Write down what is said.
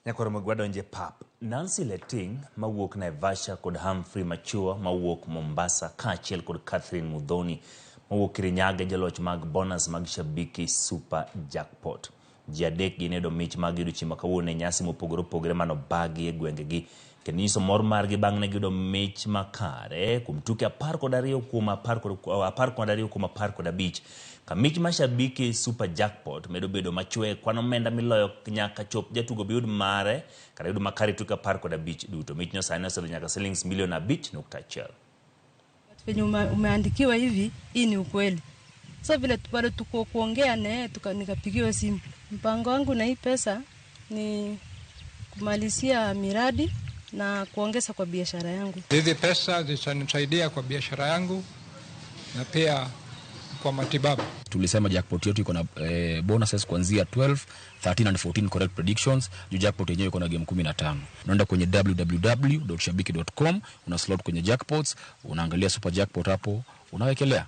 Nyakoro magwado nje pap. Nancy Leting mawuok Naivasha kod Humphrey Machua mawuok Mombasa kaachiel kod Catherine Mudhoni mawuok Kirinyaga jaloch mag bonus mag Shabiki Super Jackpot. Ji adek ginedo mich mag yudo chiemo kawuono e nyasi mopogore opogore manobagi e gwengegi. Kendo nyiso mor margi bang' ne giyudo mich makare kuom tuke 12 kuom 15. Kamich ma Shabiki Super Jackpot medo bedo machwe kwano omenda miloyo nyaka chop jatugo biyud mare kata yudo makare tuke 15 duto. Mich no sani osedhi nyaka shillings milioni 5.1. Venye umeandikiwa hivi, hii ni ukweli. So vile bado tuko kuongea naye nikapigiwa simu. Mpango wangu na hii pesa ni kumalizia miradi na kuongeza kwa biashara yangu. Hizi pesa zitanisaidia kwa biashara yangu na pia kwa matibabu. Tulisema jackpot yetu iko na bonuses kuanzia 12, 13 and 14 correct predictions. Jackpot yenyewe iko na game 15. Unaenda kwenye www.shabiki.com, una slot kwenye jackpots, unaangalia super jackpot hapo, unawekelea.